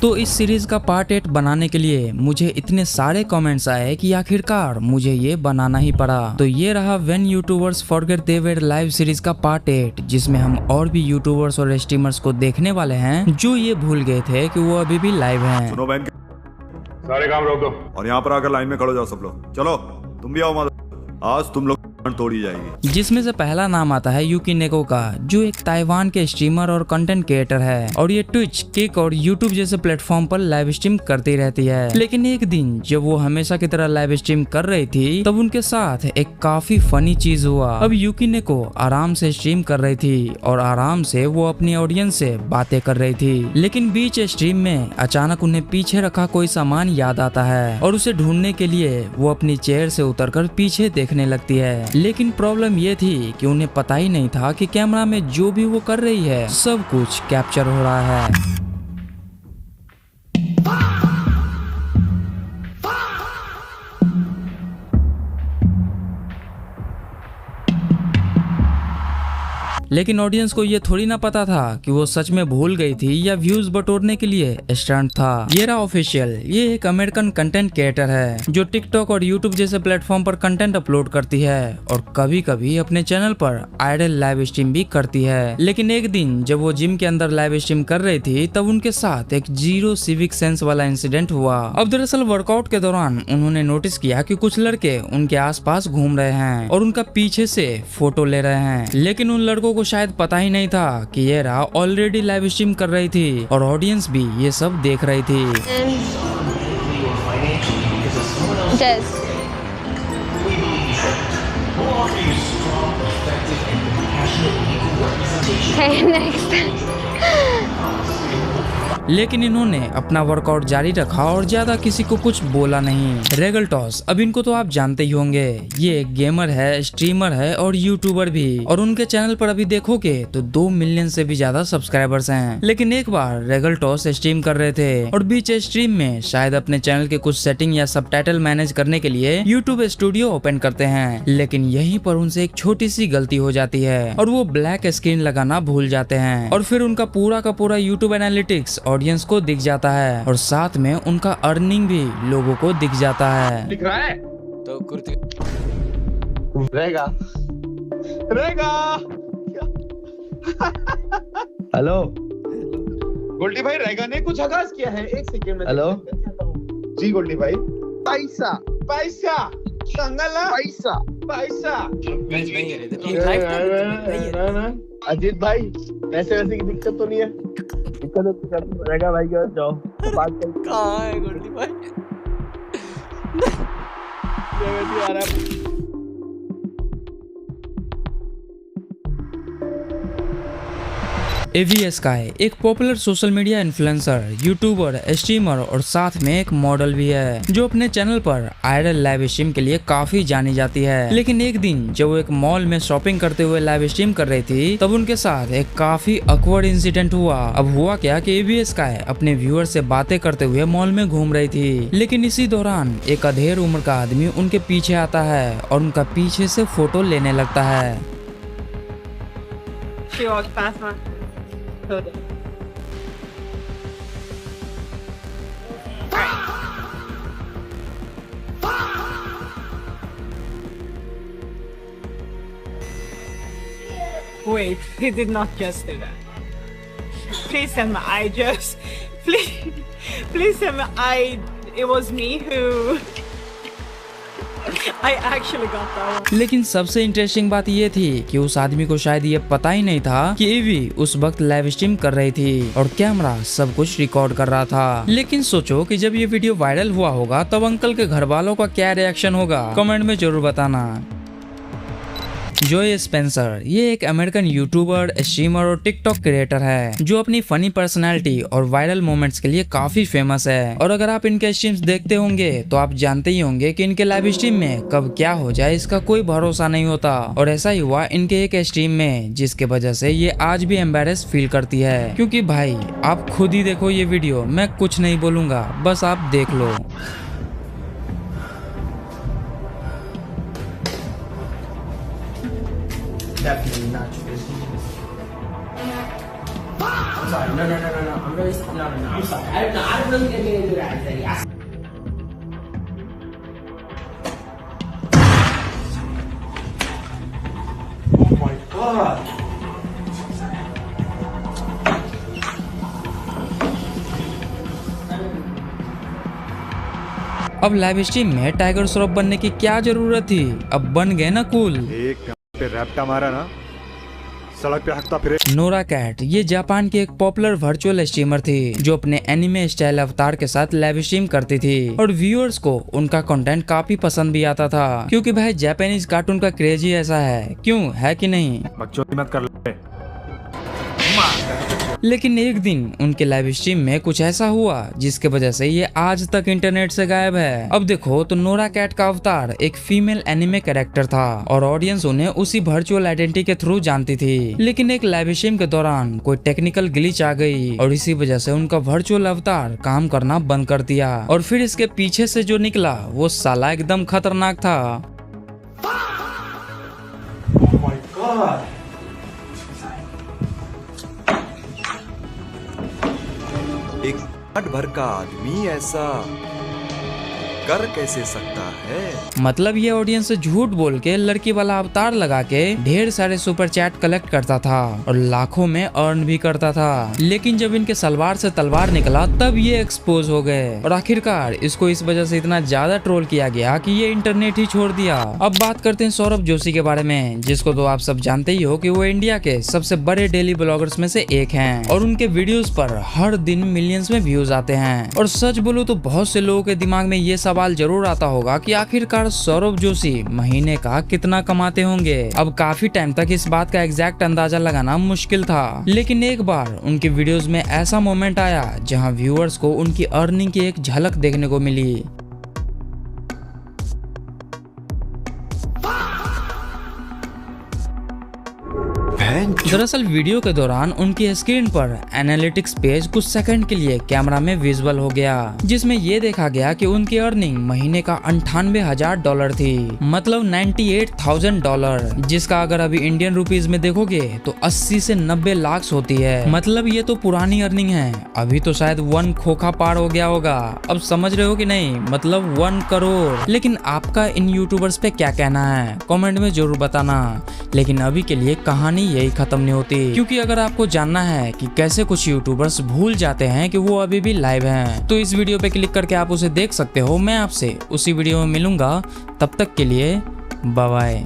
तो इस सीरीज का पार्ट 8 बनाने के लिए मुझे इतने सारे कमेंट्स आए कि आखिरकार मुझे ये बनाना ही पड़ा। तो ये रहा when YouTubers forget they were live series का पार्ट 8, जिसमें हम और भी यूट्यूबर्स और स्ट्रीमर्स को देखने वाले हैं जो ये भूल गए थे कि वो अभी भी लाइव हैं। सुनो बहन, सारे काम रोक दो और यहाँ पर आकर लाइन में खड़ो जाओ सब लोग। चलो तुम भी आओ माधव, आज तुम लोग तोड़ी जाएगी। जिसमें से पहला नाम आता है यूकी नेको का, जो एक ताइवान के स्ट्रीमर और कंटेंट क्रिएटर है और ये ट्विच, किक और यूट्यूब जैसे प्लेटफॉर्म पर लाइव स्ट्रीम करती रहती है। लेकिन एक दिन जब वो हमेशा की तरह लाइव स्ट्रीम कर रही थी तब उनके साथ एक काफी फनी चीज हुआ। अब यूकी नेको आराम से स्ट्रीम कर रही थी और आराम से वो अपनी ऑडियंस से बातें कर रही थी, लेकिन बीच स्ट्रीम में अचानक उन्हें पीछे रखा कोई सामान याद आता है और उसे ढूंढने के लिए वो अपनी चेयर से उतरकर पीछे देखने लगती है। लेकिन प्रॉब्लम ये थी कि उन्हें पता ही नहीं था कि कैमरा में जो भी वो कर रही है सब कुछ कैप्चर हो रहा है। लेकिन ऑडियंस को ये थोड़ी ना पता था कि वो सच में भूल गई थी या व्यूज बटोरने के लिए स्टंट था। ये रहा ऑफिशियल, ये एक अमेरिकन कंटेंट क्रिएटर है जो टिकटॉक और यूट्यूब जैसे प्लेटफॉर्म पर कंटेंट अपलोड करती है और कभी कभी अपने चैनल पर आइडल लाइव स्ट्रीम भी करती है। लेकिन एक दिन जब वो जिम के अंदर लाइव स्ट्रीम कर रही थी तब उनके साथ एक जीरो सिविक सेंस वाला इंसिडेंट हुआ। अब दरअसल वर्कआउट के दौरान उन्होंने नोटिस किया कि कुछ लड़के उनके आसपास घूम रहे हैं और उनका पीछे से फोटो ले रहे हैं, लेकिन उन लड़कों को शायद पता ही नहीं था कि ये रहा ऑलरेडी लाइव स्ट्रीम कर रही थी और ऑडियंस भी ये सब देख रही थी। लेकिन इन्होंने अपना वर्कआउट जारी रखा और ज्यादा किसी को कुछ बोला नहीं। रेगल टॉस, अब इनको तो आप जानते ही होंगे, ये एक गेमर है, स्ट्रीमर है और यूट्यूबर भी, और उनके चैनल पर अभी देखोगे तो 2 मिलियन से भी ज्यादा सब्सक्राइबर्स हैं। लेकिन एक बार रेगल टॉस स्ट्रीम कर रहे थे और बीच स्ट्रीम में शायद अपने चैनल के कुछ सेटिंग या सबटाइटल मैनेज करने के लिए यूट्यूब स्टूडियो ओपन करते हैं, लेकिन यहीं पर उनसे एक छोटी सी गलती हो जाती है और वो ब्लैक स्क्रीन लगाना भूल जाते हैं और फिर उनका पूरा का पूरा यूट्यूब एनालिटिक्स ऑडियंस को दिख जाता है और साथ में उनका अर्निंग भी लोगों को दिख जाता है। दिख रहा है तो कुर्ती रहेगा रहेगा। हेलो गोल्डी भाई रहेगा ने कुछ आगाज किया है, एक सेकंड में। हेलो जी गोल्डी भाई। पैसा पैसा संगला पैसा पैसा अजीत भाई, पैसे वैसे की दिक्कत तो नहीं है? दिक्कत तो रहेगा भाई के जाओ बात कर। कहाँ है गोल्डी भाई? आ रहा है। AV स्काई एक popular social media influencer, YouTuber, streamer और साथ में एक मॉडल भी है जो अपने चैनल पर आइडल लाइव स्ट्रीम के लिए काफी जानी जाती है। लेकिन एक दिन जब वो एक मॉल में शॉपिंग करते हुए लाइव स्ट्रीम कर रही थी तब उनके साथ एक काफी अकवर्ड इंसिडेंट हुआ। अब हुआ क्या कि AV स्काई अपने व्यूअर से बातें करते हुए मॉल में घूम रही थी, लेकिन इसी दौरान एक अधेड़ उम्र का आदमी उनके पीछे आता है और उनका पीछे से फोटो लेने लगता है। Wait, he did not just do that. Please tell me I just... Please tell me it was me who... I actually got that one. लेकिन सबसे इंटरेस्टिंग बात ये थी कि उस आदमी को शायद ये पता ही नहीं था कि एवी उस वक्त लाइव स्ट्रीम कर रही थी और कैमरा सब कुछ रिकॉर्ड कर रहा था। लेकिन सोचो कि जब ये वीडियो वायरल हुआ होगा तब अंकल के घर वालों का क्या रिएक्शन होगा, कमेंट में जरूर बताना। जोय स्पेंसर ये एक अमेरिकन यूट्यूबर, स्ट्रीमर और टिकटॉक क्रिएटर है जो अपनी फनी पर्सनालिटी और वायरल मोमेंट्स के लिए काफी फेमस है। और अगर आप इनके स्ट्रीम्स देखते होंगे तो आप जानते ही होंगे कि इनके लाइव स्ट्रीम में कब क्या हो जाए इसका कोई भरोसा नहीं होता। और ऐसा ही हुआ इनके एक स्ट्रीम में, जिसके वजह से ये आज भी एम्बेरस फील करती है। क्योंकि भाई आप खुद ही देखो ये वीडियो, मैं कुछ नहीं बोलूंगा, बस आप देख लो। Definitely not your business. sorry. No. I'm really no. I'm sorry. I really didn't mean to do that. Oh my God. अब लाइव स्ट्रीम में टाइगर श्रॉफ बनने की क्या जरूरत थी, अब बन गए ना कूल। एक पे रैप्टा मारा ना, सड़क पे हकता फिरे। नोरा कैट ये जापान की एक पॉपुलर वर्चुअल स्ट्रीमर थी जो अपने एनिमे स्टाइल अवतार के साथ लाइव स्ट्रीम करती थी और व्यूअर्स को उनका कंटेंट काफी पसंद भी आता था क्योंकि भाई जापानीज कार्टून का क्रेज ही ऐसा है, क्यों है कि नहीं। बकचोदी मत कर ले। लेकिन एक दिन उनके लाइव स्ट्रीम में कुछ ऐसा हुआ जिसके वजह से ये आज तक इंटरनेट से गायब है। अब देखो तो नोरा कैट का अवतार एक फीमेल एनिमे कैरेक्टर था और ऑडियंस उन्हें उसी वर्चुअल आइडेंटिटी के थ्रू जानती थी। लेकिन एक लाइव स्ट्रीम के दौरान कोई टेक्निकल ग्लिच आ गई और इसी वजह से उनका वर्चुअल अवतार काम करना बंद कर दिया और फिर इसके पीछे से जो निकला वो साला एकदम खतरनाक था। Oh my God. एक पेट भर का आदमी ऐसा कर कैसे सकता है। मतलब ये ऑडियंस से झूठ बोल के लड़की वाला अवतार लगा के ढेर सारे सुपर चैट कलेक्ट करता था और लाखों में अर्न भी करता था। लेकिन जब इनके सलवार से तलवार निकला तब ये एक्सपोज हो गए और आखिरकार इसको इस वजह से इतना ज्यादा ट्रोल किया गया कि ये इंटरनेट ही छोड़ दिया। अब बात करते हैं सौरभ जोशी के बारे में, जिसको तो आप सब जानते ही हो कि वो इंडिया के सबसे बड़े डेली ब्लॉगर्स में से एक हैं और उनके वीडियोस पर हर दिन मिलियंस में व्यूज आते हैं। और सच बोलूं तो बहुत से लोगों के दिमाग में ये सवाल जरूर आता होगा कि आखिरकार सौरभ जोशी महीने का कितना कमाते होंगे। अब काफी टाइम तक इस बात का एग्जैक्ट अंदाजा लगाना मुश्किल था, लेकिन एक बार उनके वीडियोस में ऐसा मोमेंट आया जहां व्यूअर्स को उनकी अर्निंग की एक झलक देखने को मिली। दरअसल वीडियो के दौरान उनकी स्क्रीन पर एनालिटिक्स पेज कुछ सेकंड के लिए कैमरा में विजुअल हो गया, जिसमें ये देखा गया कि उनकी अर्निंग महीने का $98,000 थी, मतलब $98,000, जिसका अगर अभी इंडियन रुपीज में देखोगे तो 80 से 90 लाख होती है। मतलब ये तो पुरानी अर्निंग है, अभी तो शायद 1 खोखा पार हो गया होगा। अब समझ रहे हो कि नहीं, मतलब 1 करोड़। लेकिन आपका इन यूट्यूबर्स पे क्या कहना है कमेंट में जरूर बताना। लेकिन अभी के लिए कहानी यही खत्म नहीं होती, क्योंकि अगर आपको जानना है कि कैसे कुछ यूट्यूबर्स भूल जाते हैं कि वो अभी भी लाइव हैं, तो इस वीडियो पे क्लिक करके आप उसे देख सकते हो। मैं आपसे उसी वीडियो में मिलूंगा, तब तक के लिए बाय बाय।